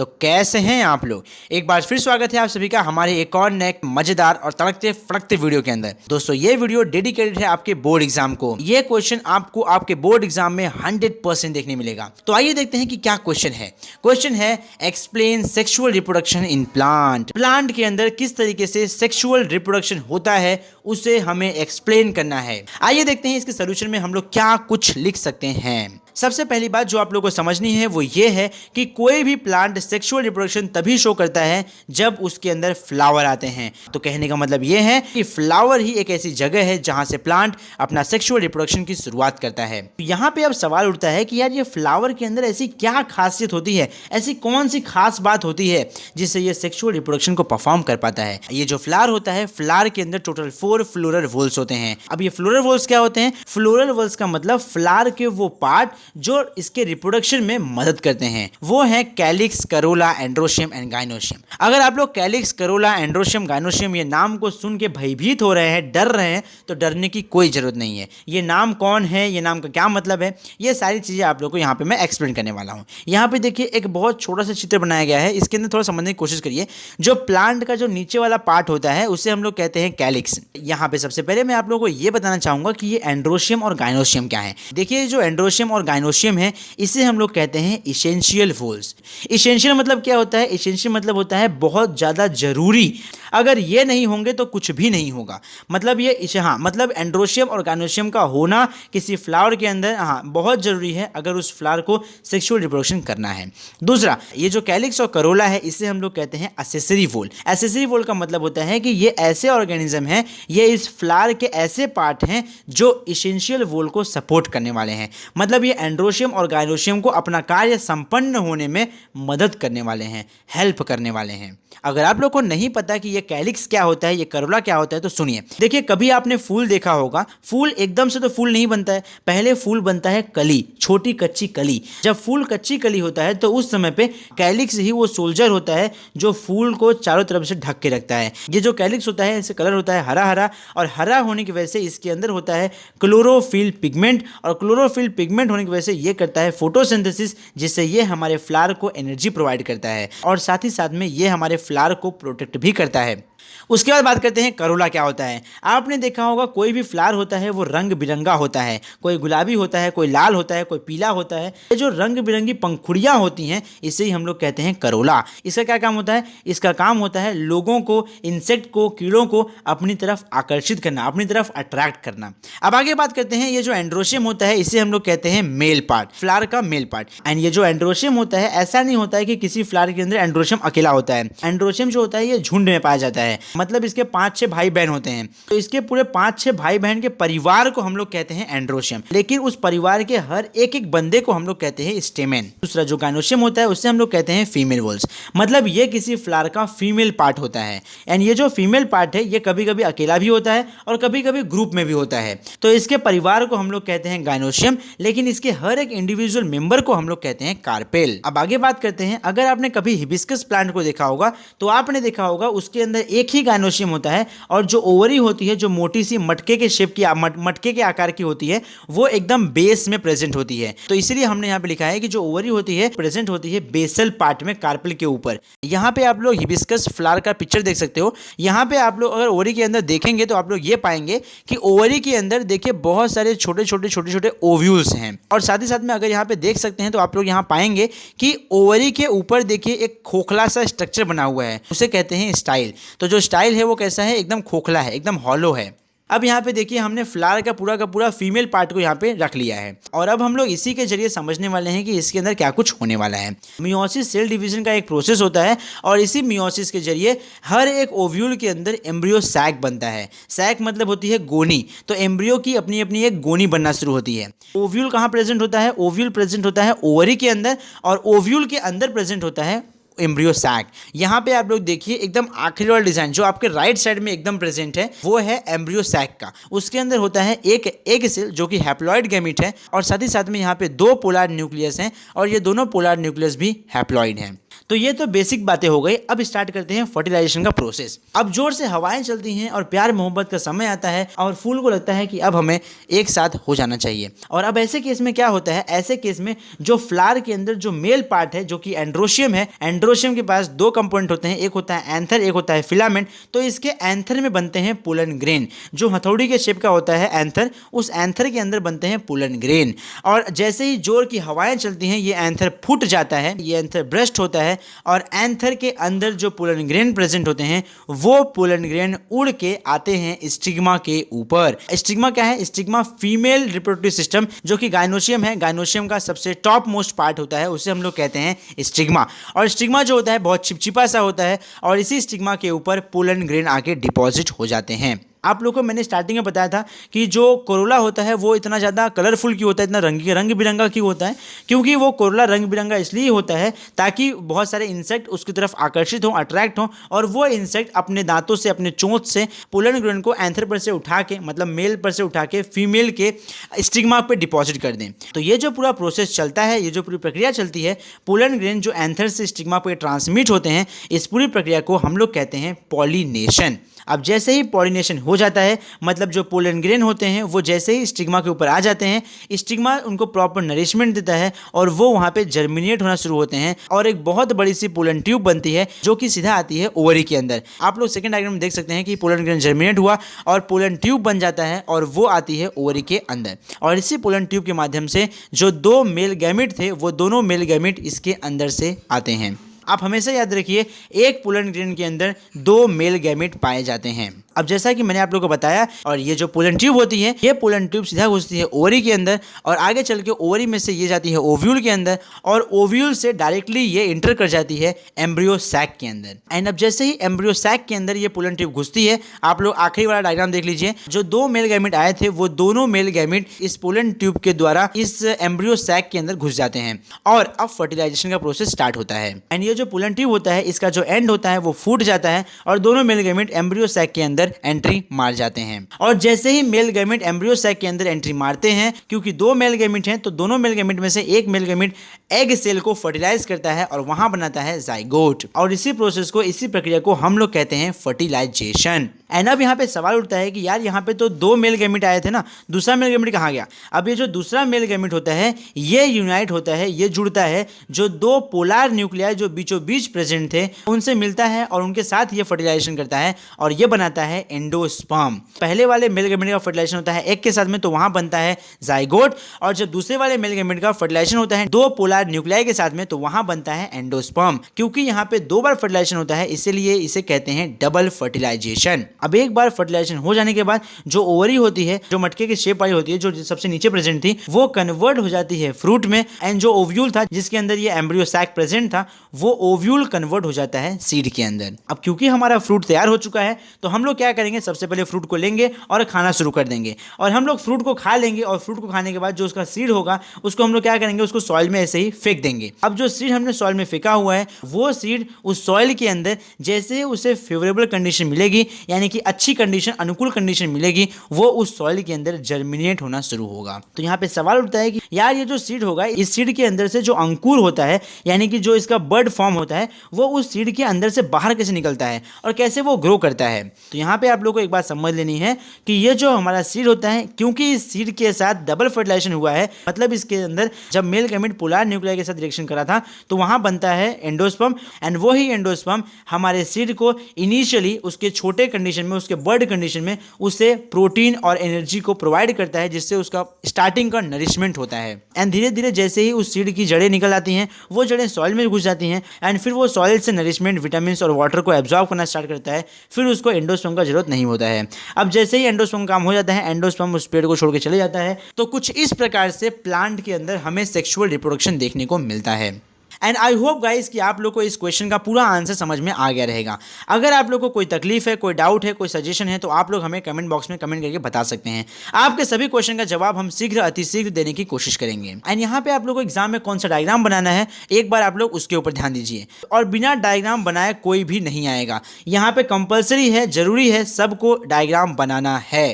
तो कैसे हैं आप लोग। एक बार फिर स्वागत है आप सभी का हमारे एक और नए मजेदार और तड़कते फड़कते वीडियो के अंदर। दोस्तों ये वीडियो डेडिकेटेड है आपके बोर्ड एग्जाम को। ये क्वेश्चन आपको आपके बोर्ड एग्जाम में 100% देखने मिलेगा। तो आइए देखते हैं कि क्या क्वेश्चन है। क्वेश्चन है explain sexual reproduction in plant. Plant के अंदर किस तरीके से सेक्सुअल रिप्रोडक्शन होता है उसे हमें एक्सप्लेन करना है। आइए देखते हैं इसके सोल्यूशन में हम लोग क्या कुछ लिख सकते हैं। सबसे पहली बात जो आप लोगों को समझनी है वो ये है कि कोई भी प्लांट सेक्सुअल रिप्रोडक्शन तभी शो करता है जब उसके अंदर फ्लावर आते हैं। तो कहने का मतलब ये है कि फ्लावर ही एक ऐसी जगह है जहां से प्लांट अपना सेक्सुअल रिप्रोडक्शन की शुरुआत करता है। यहाँ पे अब सवाल उठता है कि यार ये फ्लावर के अंदर ऐसी क्या खासियत होती है, ऐसी कौन सी खास बात होती है जिससे ये सेक्सुअल रिप्रोडक्शन को परफॉर्म कर पाता है। ये जो फ्लावर होता है, फ्लावर के अंदर टोटल 4 फ्लोरल वॉल्स होते हैं। अब ये फ्लोरल वॉल्स क्या होते हैं? फ्लोरल वॉल्स का मतलब फ्लावर के वो पार्ट जो इसके रिप्रोडक्शन में मदद करते हैं वो है calyx, Corolla, androecium and gynoecium. अगर आप लोग कैलिक्स, करोला, एंड्रोशियम, गाइनोशियम ये नाम को सुन के भयभीत हो रहे हैं, डर रहे हैं, तो डरने की कोई जरूरत नहीं है। ये नाम कौन है, ये नाम का क्या मतलब है, ये सारी चीजें आप लोग को यहाँ पे मैं एक्सप्लेन करने वाला हूँ। यहाँ पे देखिए एक बहुत छोटा सा चित्र बनाया गया है, इसके अंदर थोड़ा समझने की कोशिश करिए। जो प्लांट का जो नीचे वाला पार्ट होता है उसे हम लोग कहते हैं कैलिक्स। यहाँ पे सबसे पहले मैं आप लोगों को ये बताना चाहूंगा कि ये एंड्रोशियम और गाइनोशियम क्या है। देखिए जो एंड्रोशियम और गाइनोशियम है इसे हम लोग कहते हैं इसेंशियल वॉल्स। इसेंशियल मतलब क्या होता है? इसेंशियल मतलब होता है बहुत ज़्यादा जरूरी। अगर ये नहीं होंगे तो कुछ भी नहीं होगा। मतलब ये मतलब एंड्रोशियम और गाइनोशियम का होना किसी फ्लावर के अंदर बहुत ज़रूरी है अगर उस फ्लावर को सेक्सुअल रिप्रोडक्शन करना है। दूसरा, ये जो कैलिक्स और करोला है इसे हम लोग कहते हैं एसेसरी वॉल। एसेसरी वॉल का मतलब होता है कि ये ऐसे ऑर्गेनिज्म हैं, ये इस फ्लावर के ऐसे पार्ट हैं जो इसेंशियल वॉल को सपोर्ट करने वाले हैं। मतलब ये एंड्रोशियम और गाइनोशियम को अपना कार्य संपन्न होने में मदद करने वाले हैं, हेल्प करने वाले हैं। अगर आप लोग को नहीं पता कि ये कैलिक्स क्या होता है, ये करोला क्या होता है, तो सुनिए। देखिए कभी आपने फूल देखा होगा, फूल एकदम से तो फूल नहीं बनता है, पहले फूल बनता है कली, छोटी कच्ची कली। जब फूल कच्ची कली होता है तो उस समय पे कैलिक्स ही वो सोल्जर होता है जो फूल को चारों तरफ से ढक के रखता है। ये जो कैलिक्स होता है इसका कलर होता है हरा हरा, और हरा होने की वजह से इसके अंदर होता है क्लोरोफिल पिगमेंट, और क्लोरोफिल पिगमेंट होने की वजह से ये करता है फोटोसिंथेसिस, जिससे ये हमारे फ्लावर को एनर्जी प्रोवाइड करता है और साथ ही साथ में ये हमारे फ्लावर को प्रोटेक्ट भी करता है। उसके बाद बात करते हैं करोला क्या होता है। आपने देखा होगा कोई भी फ्लावर होता है वो रंग बिरंगा होता है, कोई गुलाबी होता है, कोई लाल होता है, कोई पीला होता है। ये जो रंग बिरंगी पंखुड़ियां होती हैं इसे ही हम लोग कहते हैं करोला। इसका क्या काम होता है? इसका काम होता है लोगों को, इंसेक्ट को, कीड़ों को अपनी तरफ आकर्षित करना, अपनी तरफ अट्रैक्ट करना। अब आगे बात करते हैं, ये जो एंड्रोशियम होता है इसे हम लोग कहते हैं मेल पार्ट, फ्लावर का मेल पार्ट। एंड ये जो एंड्रोशियम होता है ऐसा नहीं होता है कि किसी फ्लावर के अंदर एंड्रोशियम अकेला होता है। एंड्रोशियम जो होता है ये झुंड में पाया जाता है, मतलब इसके 5-6 भाई बहन होते हैं। तो इसके पूरे 5-6 भाई बहन के परिवार को हम लोग कहते हैं एंड्रोशियम, लेकिन उस परिवार के हर एक बंदे को हम लोग कहते हैं स्टेमेन। दूसरा जो गाइनोशियम होता है उससे हम लोग कहते हैं फीमेल वॉल्स, मतलब ये किसी फ्लावर का फीमेल पार्ट होता है। एंड ये जो फीमेल पार्ट है ये कभी कभी अकेला भी होता है और कभी कभी ग्रुप में भी होता है। तो इसके परिवार को हम लोग कहते हैं गाइनोशियम, लेकिन इसके हर एक इंडिविजुअल मेंबर को हम लोग कहते हैं कार्पेल। अब आगे बात करते हैं, अगर आपने कभी हिबिस्कस प्लांट को देखा होगा तो आपने देखा होगा उसके अंदर एक ही गाइनोशियम होता है, और जो ओवरी होती है जो मोटी सी मटके के शेप की, मटके के आकार की होती है, वो एकदम बेस में प्रेजेंट होती है। तो इसलिए हमने यहाँ पे लिखा है कि जो ओवरी होती है प्रेजेंट होती है बेसल पार्ट में, कार्पेल के ऊपर। यहाँ पे आप लोग हिबिस्कस फ्लावर का पिक्चर देख सकते हो। यहाँ पे आप लोग अगर ओवरी के अंदर देखेंगे तो आप लोग ये पाएंगे कि ओवरी के अंदर देखिए बहुत सारे छोटे छोटे ओव्यूल्स हैं, और साथ ही साथ में अगर यहाँ पे देख सकते हैं तो आप लोग यहाँ पाएंगे कि ओवरी के ऊपर देखिए एक खोखला सा स्ट्रक्चर बना हुआ है, उसे कहते हैं स्टाइल। तो जो स्टाइल है वो कैसा है? एकदम खोखला है, एकदम हॉलो है। अब यहाँ पे देखिए हमने फ्लावर का पूरा फीमेल पार्ट को यहाँ पे रख लिया है, और अब हम लोग इसी के जरिए समझने वाले हैं कि इसके अंदर क्या कुछ होने वाला है। मियोसिस सेल डिवीजन का एक प्रोसेस होता है, और इसी मियोसिस के जरिए हर एक ओव्यूल के अंदर एम्ब्रियो सैक बनता है। सैक मतलब होती है गोनी, तो एम्ब्रियो की अपनी अपनी एक गोनी बनना शुरू होती है। ओव्यूल कहाँ प्रेजेंट होता है? ओव्यूल प्रेजेंट होता है ओवरी के अंदर, और ओव्यूल के अंदर प्रेजेंट होता है एम्ब्रियो सैक। यहाँ पे आप लोग देखिए एकदम आखिरी वाला डिजाइन जो आपके राइट साइड में एकदम प्रेजेंट है वो है एम्ब्रियो सैक का। उसके अंदर होता है एक एग सेल जो कि हैप्लॉइड गैमीट है, और साथ ही साथ में यहाँ पे 2 पोलर न्यूक्लियस हैं, और ये दोनों पोलर न्यूक्लियस भी हैप्लॉइड हैं। तो ये तो बेसिक बातें हो गई। अब स्टार्ट करते हैं फर्टिलाइजेशन का प्रोसेस। अब जोर से हवाएं चलती हैं और प्यार मोहब्बत का समय आता है और फूल को लगता है कि अब हमें एक साथ हो जाना चाहिए। और अब ऐसे केस में क्या होता है, ऐसे केस में जो फ्लावर के अंदर जो मेल पार्ट है जो कि एंड्रोशियम है, एंड्रोशियम के पास दो कंपोनेंट होते हैं, एक होता है एंथर, एक होता है फिलामेंट। तो इसके एंथर में बनते हैं पोलन ग्रेन, जो हथौड़ी के शेप का होता है एंथर, उस एंथर के अंदर बनते हैं पोलन ग्रेन। और जैसे ही जोर की हवाएं चलती हैं ये एंथर फूट जाता है, ये एंथर ब्रस्ट होता है और एंथर के अंदर जो पोलन ग्रेन प्रेजेंट होते हैं वो पोलन ग्रेन उड़ के आते हैं स्टिग्मा के ऊपर। स्टिग्मा क्या है? स्टिग्मा फीमेल रिप्रोडक्टिव सिस्टम जो कि गाइनोशियम है, गाइनोशियम का सबसे टॉप मोस्ट पार्ट होता है, उसे हम लोग कहते हैं स्टिग्मा। और स्टिग्मा जो होता है बहुत चिपचिपा सा होता है और इसी स्टिग्मा के ऊपर पोलन ग्रेन आके डिपॉजिट हो जाते हैं। आप लोगों को मैंने स्टार्टिंग में बताया था कि जो कोरोला होता है वो इतना ज़्यादा कलरफुल क्यों होता है, इतना रंग बिरंगा क्यों होता है? क्योंकि वो कोरोला रंग बिरंगा इसलिए होता है ताकि बहुत सारे इंसेक्ट उसकी तरफ आकर्षित हों, अट्रैक्ट हों और वो इंसेक्ट अपने दांतों से, अपने चोंच से पोलन ग्रेन को एंथर पर से उठा के, मतलब मेल पर से उठा के फीमेल के स्टिग्मा पे डिपॉजिट कर दें। तो ये जो पूरा प्रोसेस चलता है, ये जो पूरी प्रक्रिया चलती है, पोलन ग्रेन जो एंथर से स्टिग्मा पे ट्रांसमिट होते हैं, इस पूरी प्रक्रिया को हम लोग कहते हैं पॉलिनेशन। अब जैसे ही पॉलिनेशन हो जाता है, मतलब जो पोलन ग्रेन होते हैं वो जैसे ही स्टिग्मा के ऊपर आ जाते हैं, स्टिग्मा उनको प्रॉपर नरिशमेंट देता है और वो वहाँ पे जर्मिनेट होना शुरू होते हैं और एक बहुत बड़ी सी पोलन ट्यूब बनती है जो कि सीधा आती है ओवरी के अंदर। आप लोग सेकंड डायग्राम में देख सकते हैं कि पोलन ग्रेन जर्मिनेट हुआ और पोलन ट्यूब बन जाता है और वो आती है ओवरी के अंदर। और इसी पोलन ट्यूब के माध्यम से जो दो मेल गैमेट थे वो दोनों मेल गैमेट इसके अंदर से आते हैं। आप हमेशा याद रखिए एक पोलन ग्रेन के अंदर दो मेल गैमेट पाए जाते हैं। अब जैसा कि मैंने आप लोगों को बताया, और ये जो पोलन ट्यूब होती है ये पोलन ट्यूब सीधा घुसती है ओवरी के अंदर और आगे चल के ओवरी में से ये जाती है ओव्यूल के अंदर और ओव्यूल से डायरेक्टली ये इंटर कर जाती है एम्ब्रियो सैक के अंदर। एंड अब जैसे ही एम्ब्रियो सैक के अंदर ये पोलन ट्यूब घुसती है, आप लोग आखिरी वाला डायग्राम देख लीजिए, जो दो मेल गैमेट आए थे वो दोनों मेल गैमेट इस पोलन ट्यूब के द्वारा इस एम्ब्रियो सैक के अंदर घुस जाते हैं और अब फर्टिलाइजेशन का प्रोसेस स्टार्ट होता है। एंड ये जो पोलन ट्यूब होता है इसका जो एंड होता है वो फूट जाता है और दोनों मेल गैमेट एम्ब्रियो सैक के अंदर एंट्री मार जाते हैं। और जैसे ही मेल गैमेट एम्ब्रियो सैक के अंदर एंट्री मारते हैं, क्योंकि दो मेल गैमेट हैं तो दोनों मेल गैमेट में से एक मेल गैमेट एग सेल को फर्टिलाइज करता है और वहां बनाता है जाइगोट। और इसी प्रोसेस को, इसी प्रक्रिया को हम लोग कहते हैं फर्टिलाइजेशन। एंड अब यहाँ पे सवाल उठता है कि यार यहाँ पे तो दो मेल गैमेट आए थे ना, दूसरा मेल गैमेट कहाँ गया? अब ये जो दूसरा मेल गैमेट होता है ये यूनाइट होता है, ये जुड़ता है जो दो पोलर न्यूक्लियाई जो बीचों बीच प्रेजेंट थे उनसे मिलता है और उनके साथ ये फर्टिलाइजेशन करता है और ये बनाता है एंडोस्पर्म। पहले वाले मेल गैमेट का फर्टिलाइजेशन होता है एग के साथ में तो वहां बनता है जाइगोट, और जब दूसरे वाले मेल गैमेट का फर्टिलाइजेशन होता है दो पोलर न्यूक्लियाई के साथ में तो वहां बनता है एंडोस्पर्म। क्योंकि यहाँ पे दो बार फर्टिलाइजेशन होता है इसीलिए इसे कहते हैं डबल फर्टिलाइजेशन। अब एक बार फर्टिलाइजेशन हो जाने के बाद जो ओवरी होती है, जो मटके की शेप वाली होती है, जो सबसे नीचे प्रेजेंट थी, वो कन्वर्ट हो जाती है फ्रूट में। एंड जो ओव्यूल था जिसके अंदर ये एम्ब्रियो सैक प्रेजेंट था वो ओव्यूल कन्वर्ट हो जाता है सीड के अंदर। अब क्योंकि हमारा फ्रूट तैयार हो चुका है तो हम लोग क्या करेंगे, सबसे पहले फ्रूट को लेंगे और खाना शुरू कर देंगे और हम लोग फ्रूट को खा लेंगे और फ्रूट को खाने के बाद जो उसका सीड होगा उसको हम लोग क्या करेंगे, उसको सॉइल में ऐसे ही फेंक देंगे। अब जो सीड हमने सॉइल में फेंका हुआ है वो सीड उस सॉइल के अंदर जैसे उसे फेवरेबल कंडीशन मिलेगी, यानी कि अच्छी कंडीशन, अनुकूल कंडीशन मिलेगी, वो उस सॉइल के अंदर जर्मिनेट होना शुरू होगा। तो यहाँ पे सवाल उठता है कि यार ये जो सीड होगा, इस सीड के अंदर से जो अंकुर होता है, यानी कि जो इसका बर्ड फॉर्म होता है, वो उस सीड के अंदर से बाहर कैसे निकलता है और कैसे वो ग्रो करता है। तो यहाँ पे आप लोग को एक बात समझ लेनी है कि ये जो हमारा सीड होता है, क्योंकि इस सीड के साथ डबल फर्टिलाइजेशन हुआ है, मतलब इसके अंदर जब मेल गैमेट पोलर न्यूक्लियाई के साथ रिएक्शन करा था तो वहां बनता है एंडोस्पर्म। एंड वो ही एंडोस्पर्म हमारे सीड को इनिशियली उसके छोटे कंडीशन में, उसके बर्ड कंडीशन में उसे प्रोटीन और एनर्जी को प्रोवाइड करता है, जिससे उसका स्टार्टिंग का नरिशमेंट होता है। एंड धीरे धीरे जैसे ही उस सीड की जड़ें निकल आती हैं, वो जड़ें सॉइल में घुस जाती हैं एंड फिर वो सॉइल से नरिशमेंट, विटामिन और वाटर को एब्जॉर्ब करना स्टार्ट करता है, फिर उसको एंडोस्पर्म का जरूरत नहीं होता है। अब जैसे ही एंडोस्पर्म काम हो जाता है, एंडोस्पर्म उस पेड़ को छोड़ के चले जाता है। तो कुछ इस प्रकार से प्लांट के अंदर हमें सेक्सुअल रिप्रोडक्शन देखने को मिलता है। एंड आई होप गाइस कि आप लोग को इस क्वेश्चन का पूरा आंसर समझ में आ गया रहेगा। अगर आप लोग को कोई तकलीफ है, कोई डाउट है, कोई सजेशन है तो आप लोग हमें कमेंट बॉक्स में कमेंट करके बता सकते हैं। आपके सभी क्वेश्चन का जवाब हम शीघ्र, अति शीघ्र देने की कोशिश करेंगे। एंड यहाँ पे आप लोग को एग्जाम में कौन सा डायग्राम बनाना है, एक बार आप लोग उसके ऊपर ध्यान दीजिए। और बिना डायग्राम बनाए कोई भी नहीं आएगा। यहाँ पे कंपल्सरी है, जरूरी है, सबको डायग्राम बनाना है।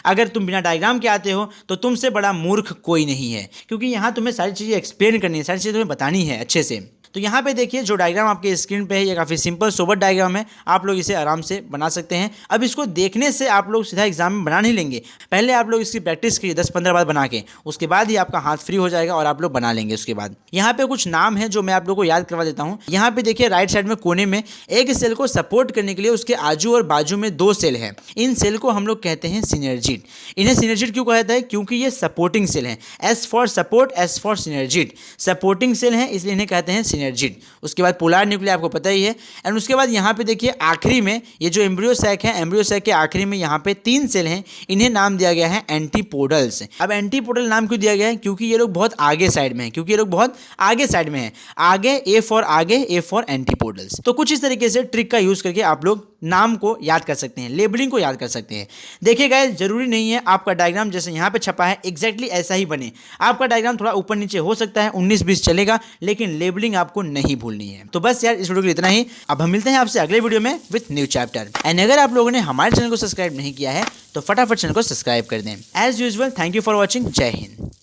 अगर तुम बिना डायग्राम के आते हो तो तुमसे बड़ा मूर्ख कोई नहीं है, क्योंकि यहाँ तुम्हें सारी चीज़ें एक्सप्लेन करनी है, सारी चीज़ें तुम्हें बतानी है अच्छे से। तो तो यहाँ पे देखिए जो डायग्राम आपके स्क्रीन पे है ये काफ़ी सिंपल सोबर डायग्राम है, आप लोग इसे आराम से बना सकते हैं। अब इसको देखने से आप लोग सीधा एग्जाम में बना नहीं लेंगे, पहले आप लोग इसकी प्रैक्टिस कीजिए 10-15 बार बना के, उसके बाद ही आपका हाथ फ्री हो जाएगा और आप लोग बना लेंगे। उसके बाद यहाँ पे कुछ नाम है जो मैं आप लोग को याद करवा देता हूँ। यहाँ पे देखिए राइट साइड में कोने में एक सेल को सपोर्ट करने के लिए उसके आजू और बाजू में 2 सेल है, इन सेल को हम लोग कहते हैं सिनर्जिड। इन्हें सिनर्जिड क्यों कहा जाता है? क्योंकि ये सपोर्टिंग सेल हैं। S for support, S for synergid, supporting cell हैं इसलिए इन्हें कहते हैं सिनर्जिड। उसके बाद पोलर न्यूक्लिया आपको पता ही है। एंड उसके बाद यहाँ पे देखिए आखिरी में ये जो एम्ब्रियो सैक है, एम्ब्रियो सैक के आखिरी में यहाँ पे 3 सेल हैं, इन्हें नाम दिया गया है एंटीपोडल्स। अब एंटीपोडल नाम क्यों दिया गया है? क्योंकि ये लोग बहुत आगे साइड में हैं, आगे ए फॉर आगे, ए फॉर एंटीपोडल्स। तो कुछ इस तरीके से ट्रिक का यूज करके आप लोग नाम को याद कर सकते हैं, लेबलिंग को याद कर सकते हैं। देखिए गाइस, जरूरी नहीं है आपका डायग्राम जैसे यहाँ पे छपा है एग्जैक्टली ऐसा ही बने, आपका डायग्राम थोड़ा ऊपर नीचे हो सकता है, 19-20 चलेगा, लेकिन लेबलिंग आपको नहीं भूलनी है। तो बस यार इस वीडियो के लिए इतना ही। अब हम मिलते हैं आपसे अगले वीडियो में विथ न्यू चैप्टर। एंड अगर आप लोगों ने हमारे चैनल को सब्सक्राइब नहीं किया है तो फटाफट चैनल को सब्सक्राइब कर दें। As usual, thank you for watching. जय हिंद।